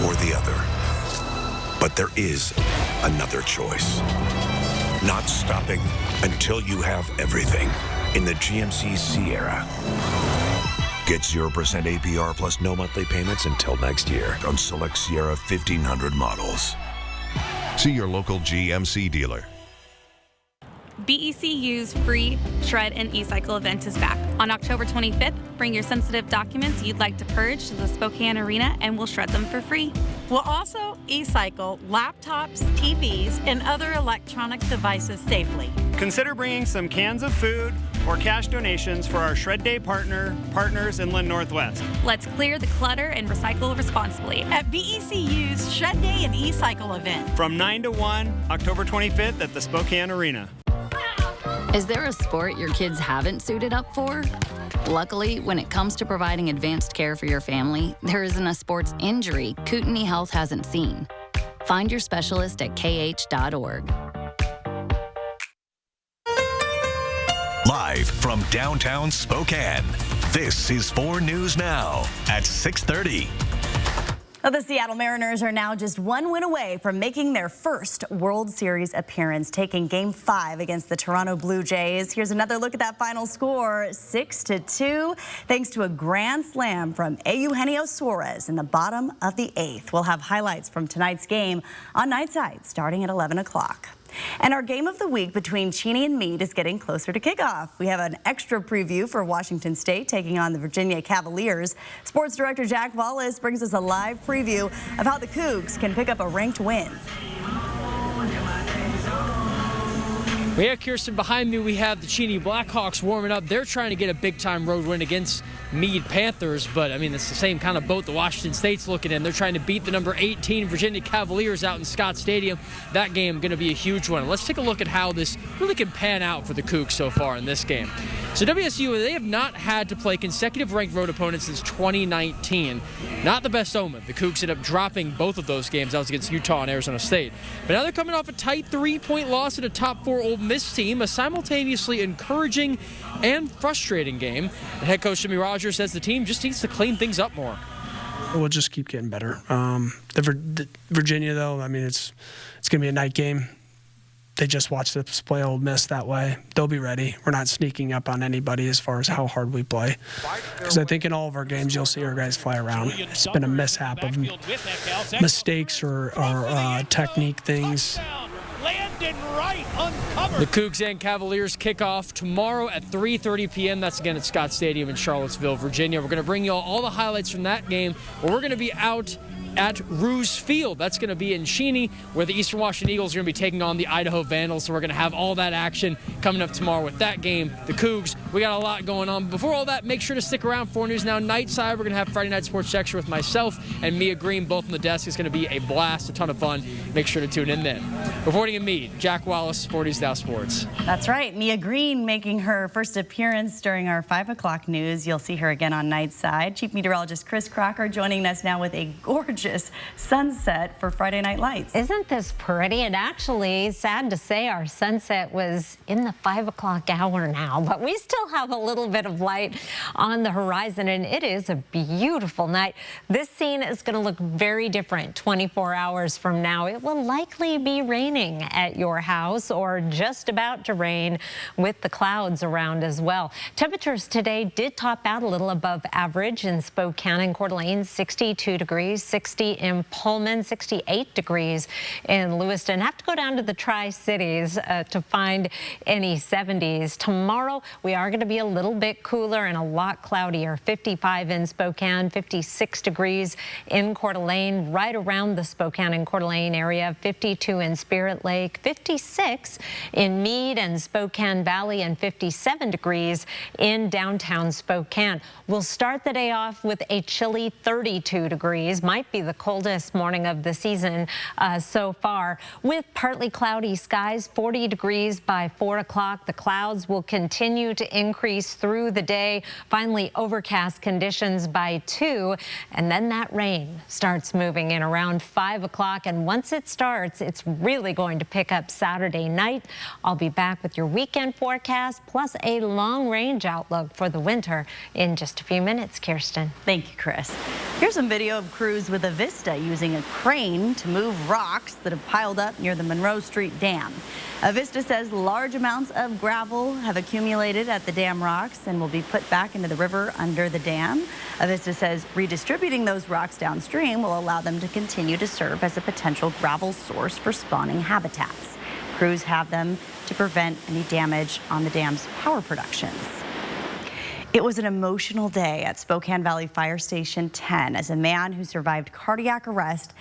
or the other. But there is another choice. Not stopping until you have everything in the GMC Sierra. Get 0% APR plus no monthly payments until next year on select Sierra 1500 models.
See your local GMC dealer.
BECU's free Shred and E-Cycle event is back. On October 25th, bring your sensitive documents you'd like to purge to the Spokane Arena and we'll shred them for free.
We'll also e-cycle laptops, TVs, and other electronic devices safely.
Consider bringing some cans of food or cash donations for our Shred Day partners in Lynn Northwest.
Let's clear the clutter and recycle responsibly
At BECU's Shred Day and E-Cycle event.
From 9 to 1, October 25th at the Spokane Arena.
Is there a sport your kids haven't suited up for? Luckily, when it comes to providing advanced care for your family, there isn't a sports injury Kootenai Health hasn't seen. Find your specialist at kh.org.
Live from downtown Spokane, this is 4 News Now at 6:30.
Well, the Seattle Mariners are now just one win away from making their first World Series appearance, taking Game 5 against the Toronto Blue Jays. Here's another look at that final score, 6-2, thanks to a grand slam from Eugenio Suarez in the bottom of the 8th. We'll have highlights from tonight's game on Nightside starting at 11 o'clock. And our game of the week between Cheney and Meade is getting closer to kickoff. We have an extra preview for Washington State taking on the Virginia Cavaliers. Sports director Jack Wallace brings us a live preview of how the Cougs can pick up a ranked win.
We have Kirsten behind me. We have the Cheney Blackhawks warming up. They're trying to get a big-time road win against Meade Panthers, but I mean, it's the same kind of boat the Washington State's looking in. They're trying to beat the number 18 Virginia Cavaliers out in Scott Stadium. That game going to be a huge one. Let's take a look at how this really can pan out for the Cougs so far in this game. So WSU, they have not had to play consecutive ranked road opponents since 2019. Not the best omen. The Cougs ended up dropping both of those games. That was against Utah and Arizona State. But now they're coming off a tight 3-point loss at a top 4 Ole Miss team, a simultaneously encouraging and frustrating game. And head coach Jimmy Rogers says the team just needs to clean things up more.
We'll just keep getting better. The Virginia, though, I mean, it's going to be a night game. They just watched us play Ole Miss that way. They'll be ready. We're not sneaking up on anybody as far as how hard we play. Because I think in all of our games, you'll see our guys fly around. It's been a mishap of mistakes or technique things.
left and right, uncovered.
The Cougs and Cavaliers kick off tomorrow at 3:30 p.m. That's again at Scott Stadium in Charlottesville, Virginia. We're going to bring you all the highlights from that game, but we're going to be out at Roos Field. That's going to be in Cheney, where the Eastern Washington Eagles are going to be taking on the Idaho Vandals. So we're going to have all that action coming up tomorrow with that game. The Cougs, we got a lot going on. Before all that, make sure to stick around for News Now Nightside. We're going to have Friday Night Sports Extra with myself and Mia Green, both on the desk. It's going to be a blast, a ton of fun. Make sure to tune in then. Reporting in Meade, Jack Wallace for News Now Sports.
That's right. Mia Green making her first appearance during our 5 o'clock news. You'll see her again on Nightside. Chief Meteorologist Chris Crocker joining us now with a gorgeous sunset for Friday Night Lights.
Isn't this pretty? And actually, sad to say, our sunset was in the 5 o'clock hour now, but we still have a little bit of light on the horizon, and it is a beautiful night. This scene is going to look very different 24 hours from now. It will likely be raining at your house, or just about to rain, with the clouds around as well. Temperatures today did top out a little above average in Spokane and Coeur d'Alene, 62 degrees, 60 in Pullman, 68 degrees in Lewiston. Have to go down to the Tri-Cities to find any 70s. Tomorrow, we are going to be a little bit cooler and a lot cloudier. 55 in Spokane, 56 degrees in Coeur d'Alene, right around the Spokane and Coeur d'Alene area. 52 in Spirit Lake, 56 in Meade and Spokane Valley, and 57 degrees in downtown Spokane. We'll start the day off with a chilly 32 degrees. Might be the coldest morning of the season so far, with partly cloudy skies. 40 degrees by 4 o'clock. The clouds will continue to increase through the day. Finally, overcast conditions by 2, and then that rain starts moving in around 5 o'clock. And once it starts, it's really going to pick up Saturday night. I'll be back with your weekend forecast, plus a long-range outlook for the winter in just a few minutes. Kirsten.
Thank you, Chris. Here's some video of crews with Avista using a crane to move rocks that have piled up near the Monroe Street Dam. Avista says large amounts of gravel have accumulated at the dam rocks and will be put back into the river under the dam. Avista says redistributing those rocks downstream will allow them to continue to serve as a potential gravel source for spawning habitats. Crews have them to prevent any damage on the dam's power productions. It was an emotional day at Spokane Valley Fire Station 10 as a man who survived cardiac arrest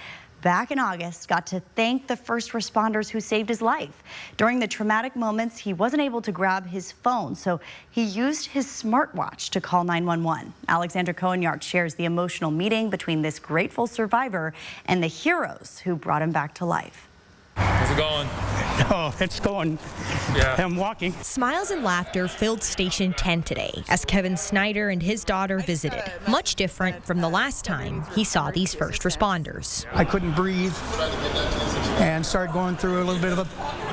back in August got to thank the first responders who saved his life. During the traumatic moments, he wasn't able to grab his phone, so he used his smartwatch to call 911. Alexandra Cohen-Yart shares the emotional meeting between this grateful survivor and the heroes who brought him back to life.
How's it going?
Oh, it's going.
Yeah.
I'm walking.
Smiles and laughter filled Station 10 today as Kevin Snyder and his daughter visited. Much different from the last time he saw these first responders.
I couldn't breathe and started going through a little bit of a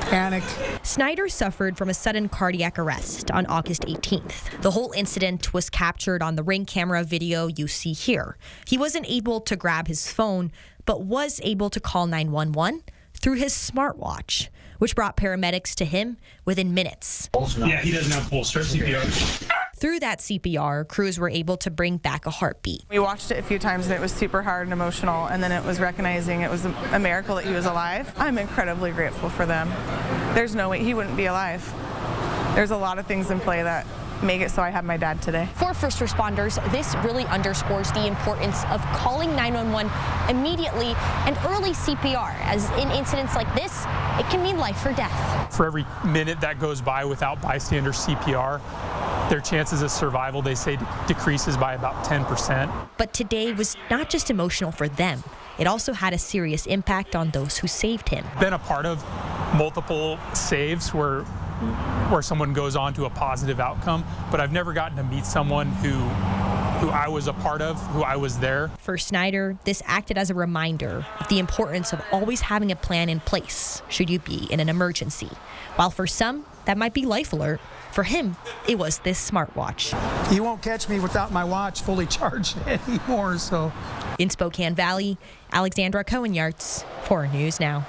panic.
Snyder suffered from a sudden cardiac arrest on August 18th. The whole incident was captured on the Ring camera video you see here. He wasn't able to grab his phone, but was able to call 911 through his smartwatch, which brought paramedics to him within minutes.
Yeah, he doesn't have pulse. Start CPR.
Through that CPR, crews were able to bring back a heartbeat.
We watched it a few times and it was super hard and emotional, and then it was recognizing it was a miracle that he was alive. I'm incredibly grateful for them. There's no way he wouldn't be alive. There's a lot of things in play that make it so I have my dad today.
For first responders, this really underscores the importance of calling 911 immediately and early CPR, as in incidents like this, it can mean life or death.
For every minute that goes by without bystander CPR, their chances of survival, they say, decreases by about 10%.
But today was not just emotional for them. It also had a serious impact on those who saved him.
Been a part of multiple saves where someone goes on to a positive outcome, but I've never gotten to meet someone who I was a part of, who I was there.
For Snyder, this acted as a reminder of the importance of always having a plan in place should you be in an emergency. While for some, that might be Life Alert, for him, it was this smartwatch.
You won't catch me without my watch fully charged anymore, so.
In Spokane Valley, Alexandra Cohen-Yarts for News Now.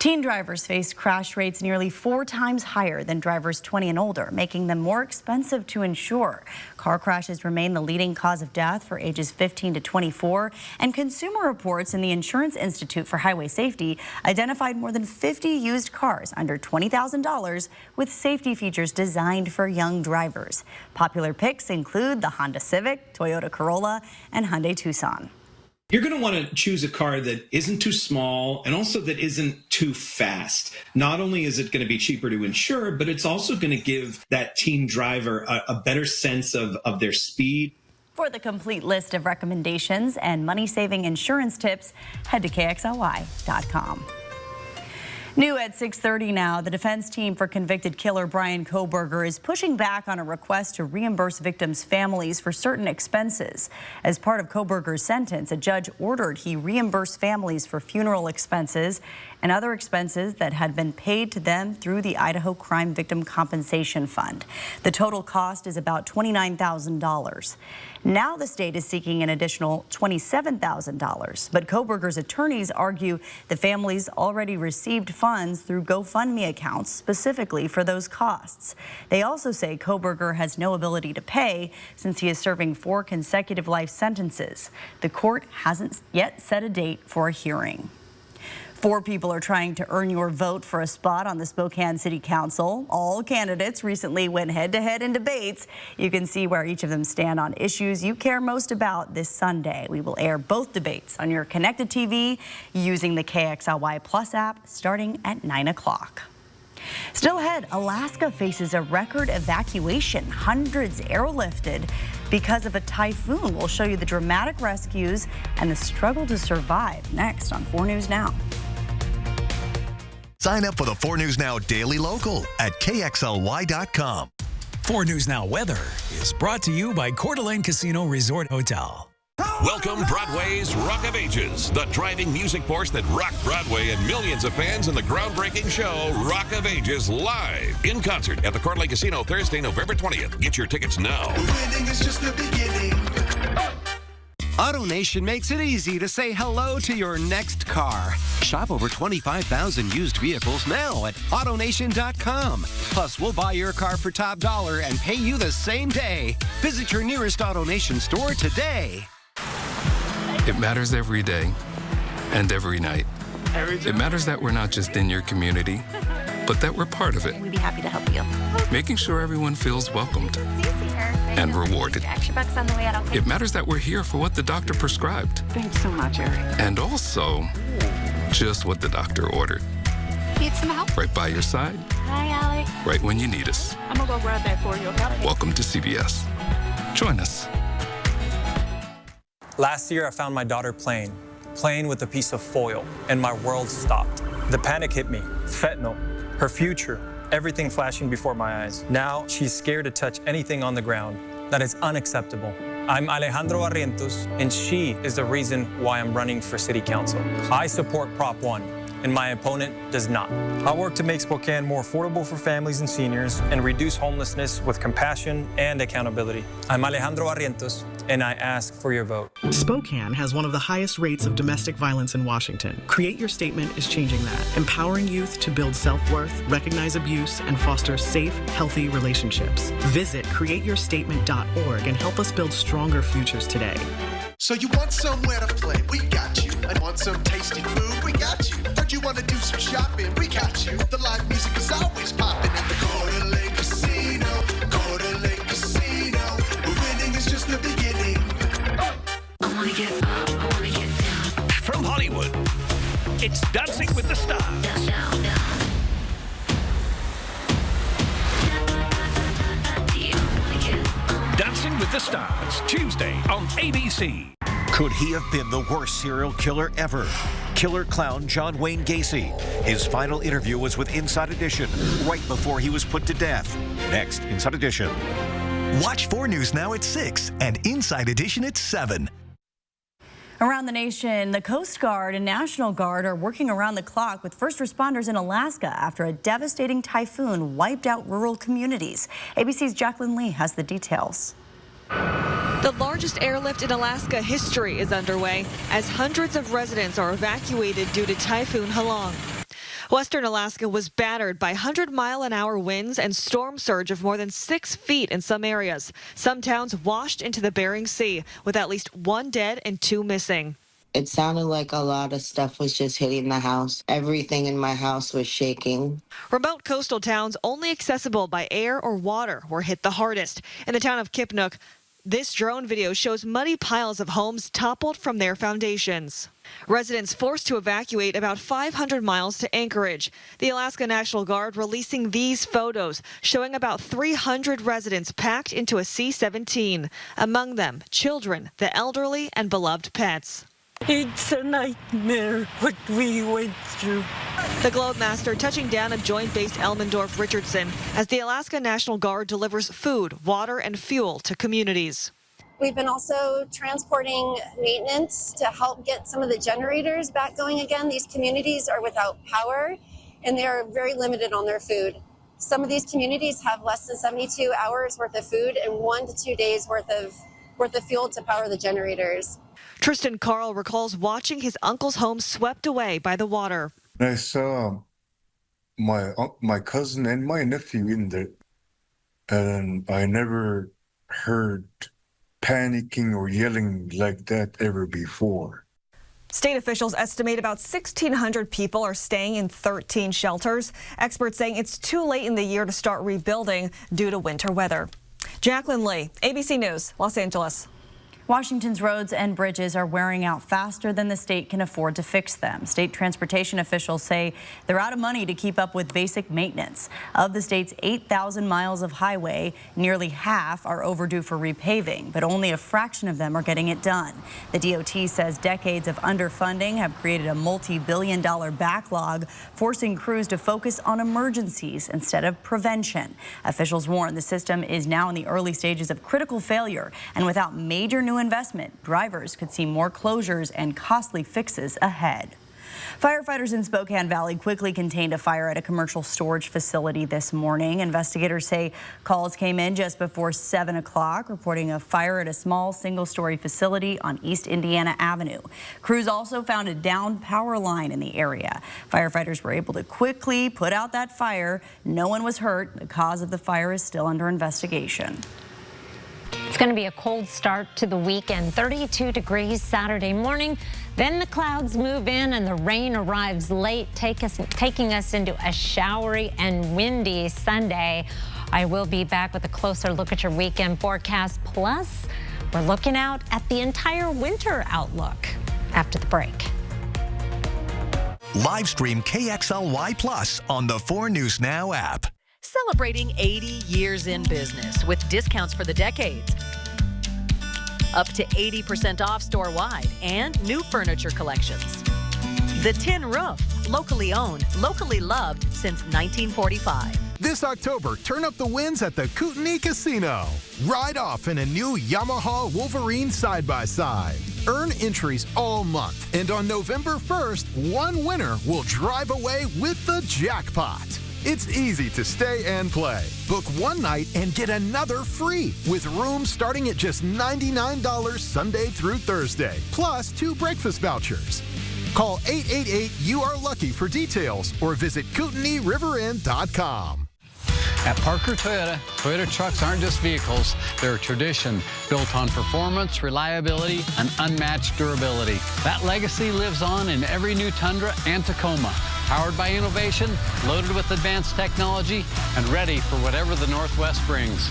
Teen drivers face crash rates nearly 4 times higher than drivers 20 and older, making them more expensive to insure. Car crashes remain the leading cause of death for ages 15 to 24, and Consumer Reports and the Insurance Institute for Highway Safety identified more than 50 used cars under $20,000 with safety features designed for young drivers. Popular picks include the Honda Civic, Toyota Corolla, and Hyundai Tucson.
You're going to want to choose a car that isn't too small and also that isn't too fast. Not only is it going to be cheaper to insure, but it's also going to give that teen driver a better sense of their speed.
For the complete list of recommendations and money-saving insurance tips, head to KXLY.com. New at 6:30 now, the defense team for convicted killer Bryan Kohberger is pushing back on a request to reimburse victims' families for certain expenses. As part of Kohberger's sentence, a judge ordered he reimburse families for funeral expenses and other expenses that had been paid to them through the Idaho Crime Victim Compensation Fund. The total cost is about $29,000. Now the state is seeking an additional $27,000, but Kohberger's attorneys argue the families already received funds through GoFundMe accounts specifically for those costs. They also say Kohberger has no ability to pay since he is serving 4 consecutive life sentences. The court hasn't yet set a date for a hearing. 4 people are trying to earn your vote for a spot on the Spokane City Council. All candidates recently went head-to-head in debates. You can see where each of them stand on issues you care most about this Sunday. We will air both debates on your connected TV using the KXLY Plus app starting at 9 o'clock. Still ahead, Alaska faces a record evacuation. Hundreds airlifted because of a typhoon. We'll show you the dramatic rescues and the struggle to survive next on 4 News Now.
Sign up for the 4 News Now Daily Local at KXLY.com.
4 News Now weather is brought to you by Coeur d'Alene Casino Resort Hotel.
Welcome Broadway's Rock of Ages, the driving music force that rocked Broadway and millions of fans in the groundbreaking show Rock of Ages live in concert at the Coeur d'Alene Casino Thursday, November 20th. Get your tickets now.
Winning is just the beginning.
AutoNation makes it easy to say hello to your next car. Shop over 25,000 used vehicles now at AutoNation.com. Plus, we'll buy your car for top dollar and pay you the same day. Visit your nearest AutoNation store today.
It matters every day and every night. It matters that we're not just in your community, but that we're part of it.
We'd be happy to help you.
Making sure everyone feels welcomed and rewarded.
Extra bucks on the way out, okay?
It matters that we're here for what the doctor prescribed.
Thanks so much, Eric.
And also, just what the doctor ordered.
Need some help?
Right by your side.
Hi, Alex.
Right when you need us.
I'm gonna go grab that for you, okay?
Welcome to CVS. Join us.
Last year, I found my daughter playing with a piece of foil, and my world stopped. The panic hit me. Fentanyl, her future, everything flashing before my eyes. Now, she's scared to touch anything on the ground. That is unacceptable. I'm Alejandro Barrientos, and she is the reason why I'm running for City Council. I support Prop 1, and my opponent does not. I work to make Spokane more affordable for families and seniors and reduce homelessness with compassion and accountability. I'm Alejandro Barrientos, and I ask for your vote.
Spokane has one of the highest rates of domestic violence in Washington. Create Your Statement is changing that, empowering youth to build self-worth, recognize abuse, and foster safe, healthy relationships. Visit createyourstatement.org and help us build stronger futures today.
So you want somewhere to play? We got you. And want some tasty food? We got you. Heard you want to do some shopping? We got you. The live music is always popping at the Coeur d'Alene Casino. Coeur d'Alene Casino. Winning is just the beginning. I want to get up. I want to get down.
From Hollywood, it's Dancing with the Stars.
Down, down, down.
Dancing with the Stars, Tuesday on ABC.
Could he have been the worst serial killer ever? Killer clown John Wayne Gacy. His final interview was with Inside Edition right before he was put to death. Next, Inside Edition.
Watch 4 News Now at 6 and Inside Edition at 7.
Around the nation, the Coast Guard and National Guard are working around the clock with first responders in Alaska after a devastating typhoon wiped out rural communities. ABC's Jacqueline Lee has the details.
The largest airlift in Alaska history is underway as hundreds of residents are evacuated due to Typhoon Halong. Western Alaska was battered by 100-mile-an-hour winds and storm surge of more than 6 feet in some areas. Some towns washed into the Bering Sea, with at least 1 dead and 2 missing.
It sounded like a lot of stuff was just hitting the house. Everything in my house was shaking.
Remote coastal towns only accessible by air or water were hit the hardest. In the town of Kipnuk, this drone video shows muddy piles of homes toppled from their foundations. Residents forced to evacuate about 500 miles to Anchorage. The Alaska National Guard releasing these photos showing about 300 residents packed into a C-17. Among them, children, the elderly, and beloved pets.
It's a nightmare what we went through.
The Globemaster touching down at Joint Base Elmendorf-Richardson as the Alaska National Guard delivers food, water, and fuel to communities.
We've been also transporting maintenance to help get some of the generators back going again. These communities are without power and they are very limited on their food. Some of these communities have less than 72 hours worth of food and 1 to 2 days worth of fuel to power the generators.
Tristan Carl recalls watching his uncle's home swept away by the water.
I saw my cousin and my nephew in there, and I never heard panicking or yelling like that ever before.
State officials estimate about 1,600 people are staying in 13 shelters. Experts saying it's too late in the year to start rebuilding due to winter weather. Jacqueline Lee, ABC News, Los Angeles.
Washington's roads and bridges are wearing out faster than the state can afford to fix them. State transportation officials say they're out of money to keep up with basic maintenance. Of the state's 8,000 miles of highway, nearly half are overdue for repaving, but only a fraction of them are getting it done. The DOT says decades of underfunding have created a multi-billion-dollar backlog, forcing crews to focus on emergencies instead of prevention. Officials warn the system is now in the early stages of critical failure, and without major new investment, drivers could see more closures and costly fixes ahead. Firefighters in Spokane Valley quickly contained a fire at a commercial storage facility this morning. Investigators say calls came in just before 7 o'clock, reporting a fire at a small single-story facility on East Indiana Avenue. Crews also found a downed power line in the area. Firefighters were able to quickly put out that fire. No one was hurt. The cause of the fire is still under investigation.
It's going to be a cold start to the weekend, 32 degrees Saturday morning. Then the clouds move in and the rain arrives late, taking us into a showery and windy Sunday. I will be back with a closer look at your weekend forecast. Plus, we're looking out at the entire winter outlook after the break.
Live stream KXLY Plus on the 4 News Now app.
Celebrating 80 years in business with discounts for the decades. Up to 80% off store-wide and new furniture collections. The Tin Roof, locally owned, locally loved since 1945.
This October, turn up the wins at the Kootenai Casino. Ride off in a new Yamaha Wolverine side-by-side. Earn entries all month, and on November 1st, one winner will drive away with the jackpot. It's easy to stay and play. Book one night and get another free with rooms starting at just $99 Sunday through Thursday, plus 2 breakfast vouchers. Call 888-YOU-ARE-LUCKY for details or visit KootenaiRiverInn.com.
At Parker Toyota, Toyota trucks aren't just vehicles, they're a tradition built on performance, reliability, and unmatched durability. That legacy lives on in every new Tundra and Tacoma. Powered by innovation, loaded with advanced technology, and ready for whatever the Northwest brings.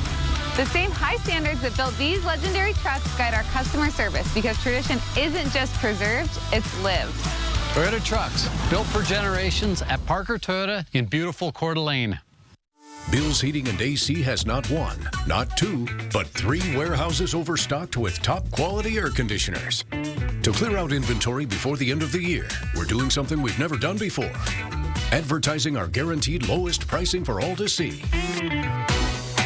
The same high standards that built these legendary trucks guide our customer service, because tradition isn't just preserved, it's lived.
Toyota trucks, built for generations at Parker Toyota in beautiful Coeur d'Alene.
Bill's Heating and AC has not 1, not 2, but 3 warehouses overstocked with top quality air conditioners. To clear out inventory before the end of the year, we're doing something we've never done before. Advertising our guaranteed lowest pricing for all to see.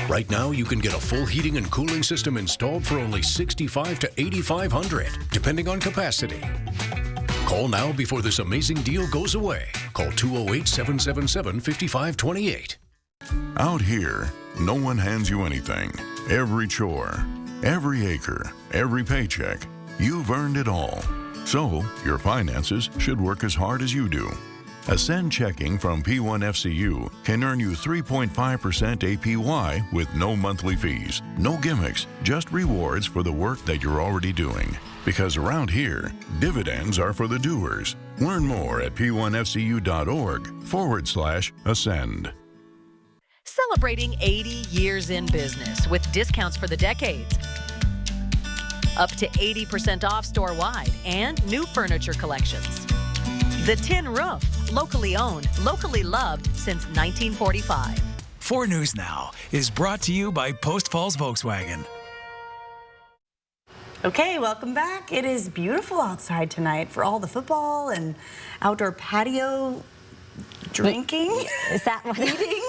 Right now, you can get a full heating and cooling system installed for only $6,500 to $8,500, depending on capacity. Call now before this amazing deal goes away. Call 208-777-5528.
Out here, no one hands you anything. Every chore, every acre, every paycheck, you've earned it all. So, your finances should work as hard as you do. Ascend checking from P1FCU can earn you 3.5% APY with no monthly fees, no gimmicks, just rewards for the work that you're already doing. Because around here, dividends are for the doers. Learn more at p1fcu.org/ascend.
Celebrating 80 years in business with discounts for the decades. Up to 80% off store-wide and new furniture collections. The Tin Roof, locally owned, locally loved since 1945.
4 News Now is brought to you by Post Falls Volkswagen.
Okay, welcome back. It is beautiful outside tonight for all the football and outdoor patio drinking.
Is that what
eating?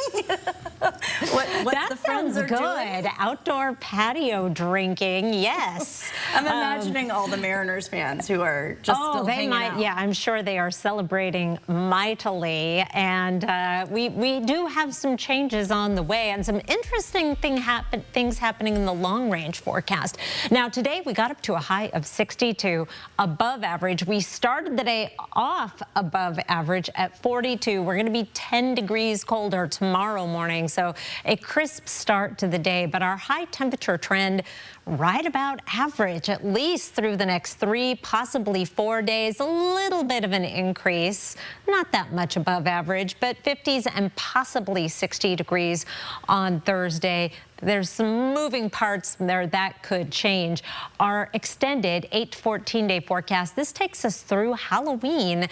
what
that
the friends are
good.
doing?
Outdoor patio drinking, yes.
I'm imagining all the Mariners fans who are just still hanging out.
Yeah, I'm sure they are celebrating mightily, and we do have some changes on the way and some interesting things happening in the long-range forecast. Now, today we got up to a high of 62, above average. We started the day off above average at 42. We're going to be 10 degrees colder tomorrow morning, so a crisp start to the day, but our high temperature trend right about average, at least through the next 3, possibly 4 days. A little bit of an increase, not that much above average, but 50s and possibly 60 degrees on Thursday. There's some moving parts there that could change. Our extended 8 to 14 day forecast, this takes us through Halloween,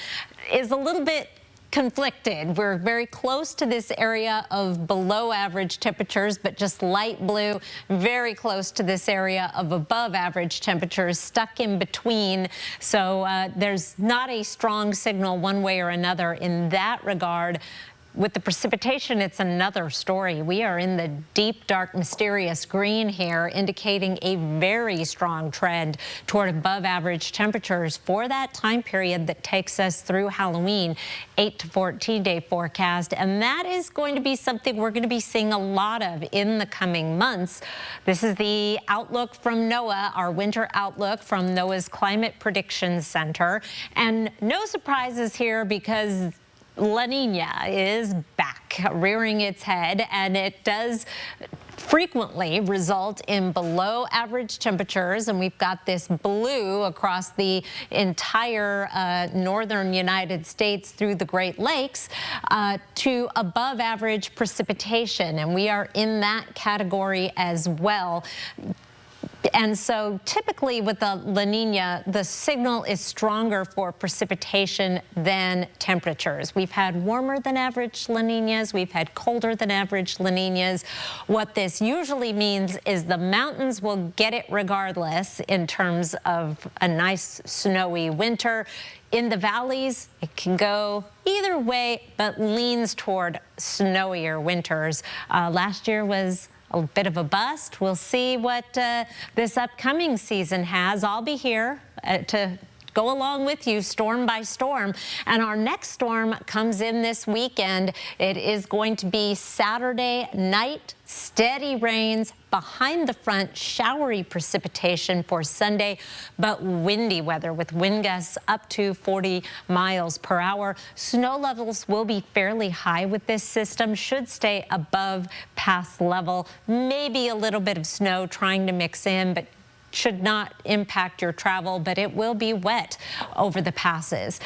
is a little bit conflicted. We're very close to this area of below average temperatures, but just light blue, very close to this area of above average temperatures, stuck in between. So there's not a strong signal one way or another in that regard. With the precipitation, it's another story. We are in the deep, dark, mysterious green here, indicating a very strong trend toward above average temperatures for that time period that takes us through Halloween, 8 to 14 day forecast. And that is going to be something we're going to be seeing a lot of in the coming months. This is the outlook from NOAA, our winter outlook from NOAA's Climate Prediction Center. And no surprises here because La Nina is back, rearing its head, and it does frequently result in below average temperatures, and we've got this blue across the entire northern United States through the Great Lakes to above average precipitation, and we are in that category as well. And so typically with the La Nina, the signal is stronger for precipitation than temperatures. We've had warmer than average La Ninas. We've had colder than average La Ninas. What this usually means is the mountains will get it regardless in terms of a nice snowy winter. In the valleys, it can go either way, but leans toward snowier winters. Last year was a bit of a bust. We'll see what this upcoming season has. I'll be here to go along with you storm by storm. And our next storm comes in this weekend. It is going to be Saturday night, steady rains, behind the front, showery precipitation for Sunday, but windy weather with wind gusts up to 40 miles per hour. Snow levels will be fairly high with this system, should stay above pass level. Maybe a little bit of snow trying to mix in, but should not impact your travel, but it will be wet over the passes.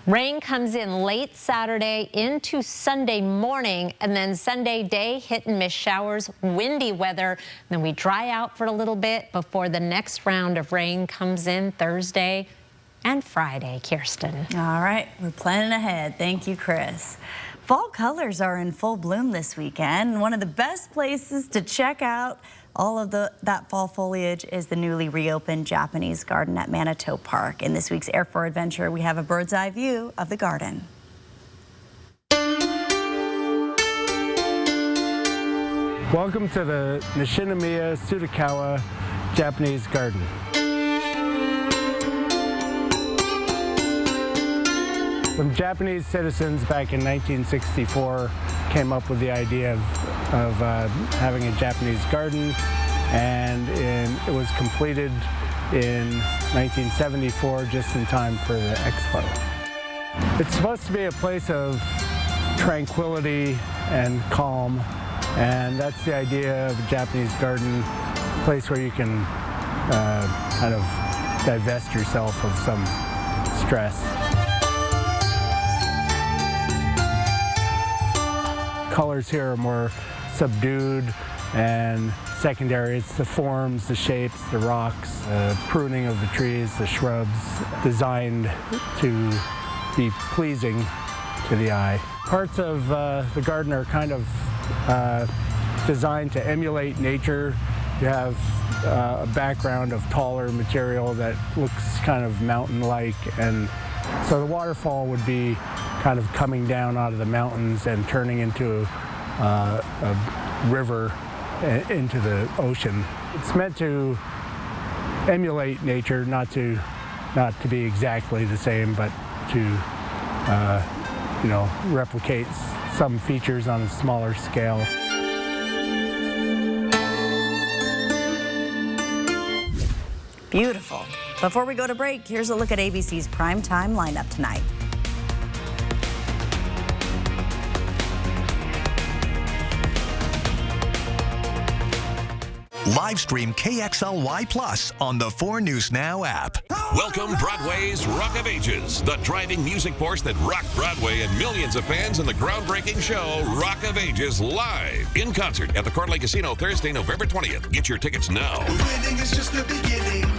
Rain comes in late Saturday into Sunday morning, and then Sunday day, hit and miss showers, windy weather. Then we dry out for a little bit before the next round of rain comes in Thursday and Friday. Kirsten.
All right, we're planning ahead. Thank you, Chris. Fall colors are in full bloom this weekend. One of the best places to check out all of that fall foliage is the newly reopened Japanese garden at Manitou Park. In this week's Air for Adventure, we have a bird's eye view of the garden.
Welcome to the Nishinomiya Tsutakawa Japanese Garden. Some Japanese citizens back in 1964 came up with the idea of having a Japanese garden, and it was completed in 1974, just in time for the expo. It's supposed to be a place of tranquility and calm, and that's the idea of a Japanese garden, a place where you can kind of divest yourself of some stress. Colors here are more subdued and secondary. It's the forms, the shapes, the rocks, the pruning of the trees, the shrubs, designed to be pleasing to the eye. Parts of the garden are kind of designed to emulate nature. You have a background of taller material that looks kind of mountain-like, and so the waterfall would be kind of coming down out of the mountains and turning into a river into the ocean. It's meant to emulate nature, not to be exactly the same, but to you know, replicate some features on a smaller scale.
Beautiful. Before we go to break, here's a look at ABC's primetime lineup tonight.
Live stream KXLY Plus on the 4 News Now app.
Welcome Broadway's Rock of Ages, the driving music force that rocked Broadway and millions of fans in the groundbreaking show Rock of Ages live in concert at the Coeur d'Alene Casino Thursday, November 20th. Get your tickets now.
Winning is just the beginning.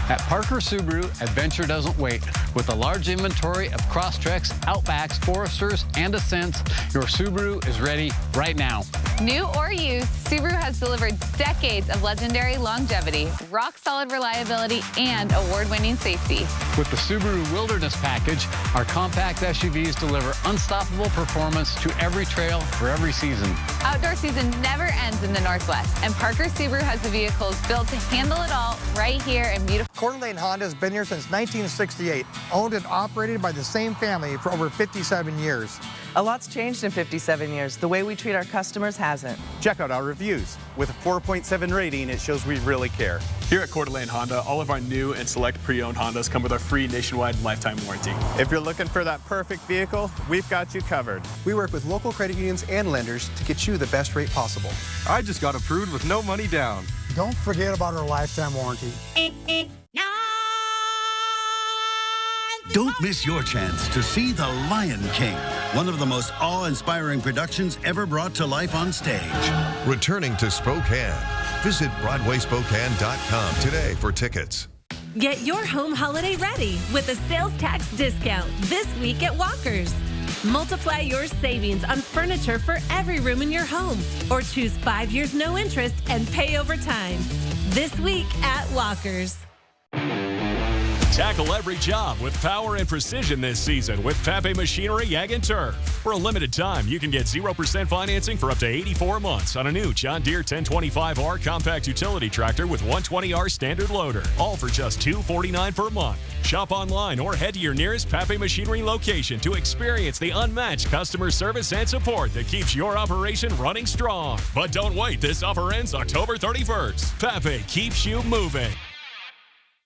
At Parker Subaru, adventure doesn't wait. With a large inventory of Crosstreks, Outbacks, Foresters, and Ascents, your Subaru is ready right now.
New or used, Subaru has delivered decades of legendary longevity, rock-solid reliability, and award-winning safety.
With the Subaru Wilderness Package, our compact SUVs deliver unstoppable performance to every trail for every season.
Outdoor season never ends in the Northwest, and Parker Subaru has the vehicles built to handle it all right here in beautiful
Coeur d'Alene Honda has been here since 1968, owned and operated by the same family for over 57 years.
A lot's changed in 57 years. The way we treat our customers hasn't.
Check out our reviews. With a 4.7 rating, it shows we really care.
Here at Coeur d'Alene Honda, all of our new and select pre-owned Hondas come with our free nationwide lifetime warranty.
If you're looking for that perfect vehicle, we've got you covered.
We work with local credit unions and lenders to get you the best rate possible.
I just got approved with no money down.
Don't forget about our lifetime warranty.
Don't miss your chance to see The Lion King, one of the most awe-inspiring productions ever brought to life on stage.
Returning to Spokane. Visit BroadwaySpokane.com today for tickets.
Get your home holiday ready with a sales tax discount this week at Walker's. Multiply your savings on furniture for every room in your home, or choose 5 years no interest and pay over time. This week at Walker's.
Tackle every job with power and precision this season with Pape Machinery Ag and Turf. For a limited time, you can get 0% financing for up to 84 months on a new John Deere 1025R compact utility tractor with 120R standard loader, all for just $249 per month. Shop online or head to your nearest Pape Machinery location to experience the unmatched customer service and support that keeps your operation running strong. But don't wait, this offer ends October 31st. Pape keeps you moving.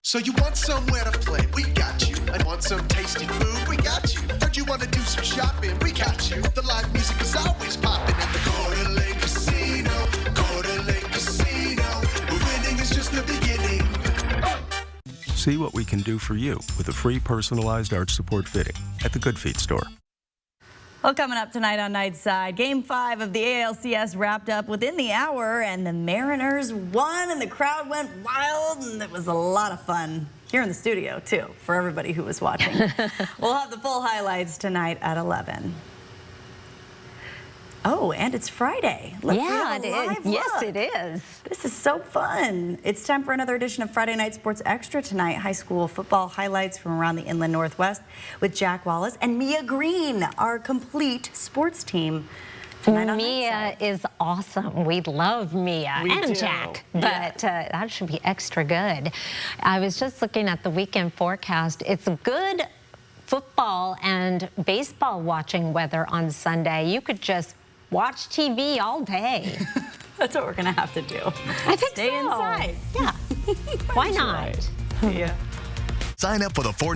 So you want somewhere to play? We got you. And want some tasty food? We got you. Heard you want to do some shopping? We got you. The live music is always popping at the Coeur d'Alene Casino. Coeur d'Alene Casino. Winning is just the beginning.
See what we can do for you with a free personalized arch support fitting at the Good Feet store.
Well, coming up tonight on Nightside, Game 5 of the ALCS wrapped up within the hour, and the Mariners won, and the crowd went wild, and it was a lot of fun here in the studio, too, for everybody who was watching. We'll have the full highlights tonight at 11. Oh, and it's Friday.
Yeah, it is. Yes, it is.
This is so fun. It's time for another edition of Friday Night Sports Extra tonight. High school football highlights from around the Inland Northwest with Jack Wallace and Mia Green, our complete sports team.
Mia is awesome. We love Mia and Jack, but that should be extra good. I was just looking at the weekend forecast. It's good football and baseball watching weather on Sunday. You could just watch TV all day.
That's what we're going to have to do.
I think
Stay inside.
Yeah. Why not?
Right. Yeah.
Sign up for the 4 News